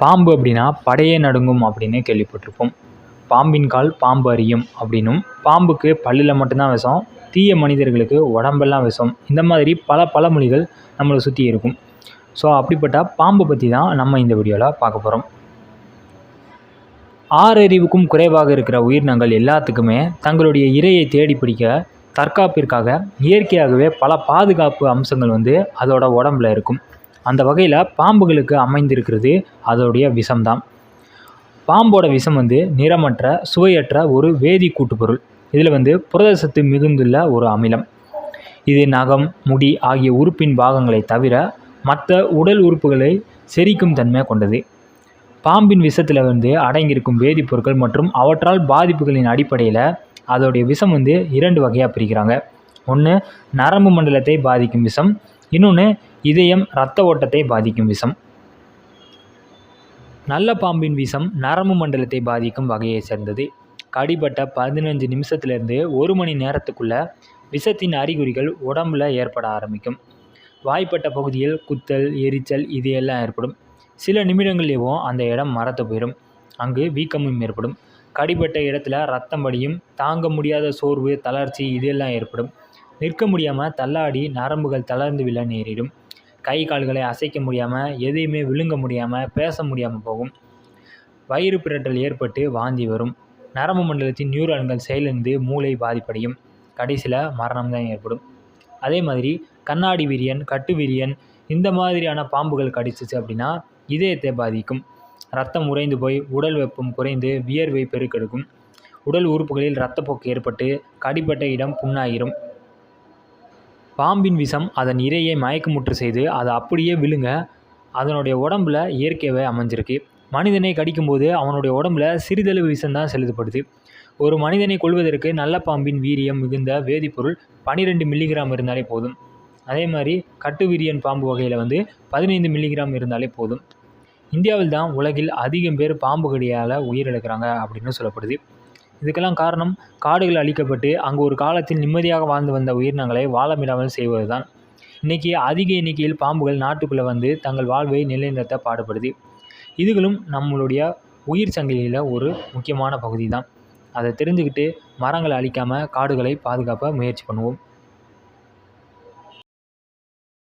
பாம்பு அப்படின்னா படையே நடுங்கும் அப்படின்னு கேள்விப்பட்டிருப்போம். பாம்பின் கால் பாம்பு அறியும் அப்படின்னும், பாம்புக்கு பல்லில் மட்டும்தான் விஷம், தீய மனிதர்களுக்கு உடம்பெல்லாம் விஷம், இந்த மாதிரி பல பழமொழிகள் நம்மளை சுற்றி இருக்கும். ஸோ அப்படிப்பட்ட பாம்பை பற்றி தான் நம்ம இந்த வீடியோவில் பார்க்க போகிறோம். ஆறறிவுக்கும் குறைவாக இருக்கிற உயிரினங்கள் எல்லாத்துக்குமே தங்களுடைய இரையை தேடி பிடிக்க தற்காப்பிற்காக இயற்கையாகவே பல பாதுகாப்பு அம்சங்கள் அதோட உடம்புல இருக்கும். அந்த வகையில் பாம்புகளுக்கு அமைந்திருக்கிறது அதோடைய விஷம்தான். பாம்போட விஷம் நிறமற்ற சுவையற்ற ஒரு வேதி கூட்டுப்பொருள். இதில் புரதசத்து மிகுந்துள்ள ஒரு அமிலம். இது நகம், முடி ஆகிய உறுப்பின் பாகங்களை தவிர மற்ற உடல் உறுப்புகளை செரிக்கும் தன்மை கொண்டது. பாம்பின் விஷத்தில் அடங்கியிருக்கும் வேதிப்பொருட்கள் மற்றும் அவற்றால் பாதிப்புகளின் அடிப்படையில் அதோடைய விஷம் 2 வகையாக பிரிக்கிறாங்க. ஒன்று நரம்பு மண்டலத்தை பாதிக்கும் விஷம், இன்னொன்று இதயம் இரத்த ஓட்டத்தை பாதிக்கும் விஷம். நல்ல பாம்பின் விஷம் நரம்பு மண்டலத்தை பாதிக்கும் வகையை சேர்ந்தது. கடிபட்ட 15 நிமிஷத்துலேருந்து 1 மணி நேரத்துக்குள்ள விஷத்தின் அறிகுறிகள் உடம்புல ஏற்பட ஆரம்பிக்கும். வாய்ப்பட்ட பகுதியில் குத்தல், எரிச்சல் இது எல்லாம் ஏற்படும். சில நிமிடங்கள்லேயும் அந்த இடம் மரத்து போயிடும். அங்கு வீக்கமும் ஏற்படும். கடிபட்ட இடத்துல ரத்தம் வடியும். தாங்க முடியாத சோர்வு, தளர்ச்சி இது எல்லாம் ஏற்படும். நிற்க முடியாமல் தள்ளாடி நரம்புகள் தளர்ந்து விழ நேரிடும். கை கால்களை அசைக்க முடியாமல், எதையுமே விழுங்க முடியாமல், பேச முடியாமல் போகும். வயிறு பிரட்டல் ஏற்பட்டு வாந்தி வரும். நரம்பு மண்டலத்தின் நியூரான்கள் செயலிழந்து மூளை பாதிப்படையும். கடைசியில் மரணம்தான் ஏற்படும். அதே மாதிரி கண்ணாடி விரியன், கட்டு விரியன் இந்த மாதிரியான பாம்புகள் கடிச்சிச்சு அப்படின்னா இதயத்தை பாதிக்கும். ரத்தம் உறைந்து போய் உடல் வெப்பம் குறைந்து வியர்வை பெருக்கெடுக்கும். உடல் உறுப்புகளில் இரத்தப்போக்கு ஏற்பட்டு கடிப்பட்ட இடம் புண்ணாயிரும். பாம்பின் விஷம் அதன் இரையை மயக்கமுற்று செய்து அதை அப்படியே விழுங்க அதனுடைய உடம்புல இயற்கையாகவே அமைஞ்சிருக்கு. மனிதனை கடிக்கும்போது அவனுடைய உடம்புல சிறிதளவு விஷம்தான் செலுத்தப்படுது. ஒரு மனிதனை கொள்வதற்கு நல்ல பாம்பின் வீரியம் மிகுந்த வேதிப்பொருள் 12 மில்லிகிராம் இருந்தாலே போதும். அதே மாதிரி கட்டு விரியன் பாம்பு வகையில் 15 மில்லிகிராம் இருந்தாலே போதும். இந்தியாவில் தான் உலகில் அதிகம் பேர் பாம்பு கடியால் உயிரிழக்கிறாங்க அப்படின்னு சொல்லப்படுது. இதுக்கெல்லாம் காரணம் காடுகள் அழிக்கப்பட்டு அங்கு ஒரு காலத்தில் நிம்மதியாக வாழ்ந்து வந்த உயிரினங்களை வாழமிடாமல் செய்வது தான். இன்றைக்கி அதிக எண்ணிக்கையில் பாம்புகள் நாட்டுக்குள்ளே தங்கள் வாழ்வை நிலைநிறுத்த பாடுபடுது. இதுகளும் நம்மளுடைய உயிர் சங்கிலியில் ஒரு முக்கியமான பகுதி தான். அதை தெரிஞ்சுக்கிட்டு மரங்களை அழிக்காமல் காடுகளை பாதுகாக்க முயற்சி பண்ணுவோம்.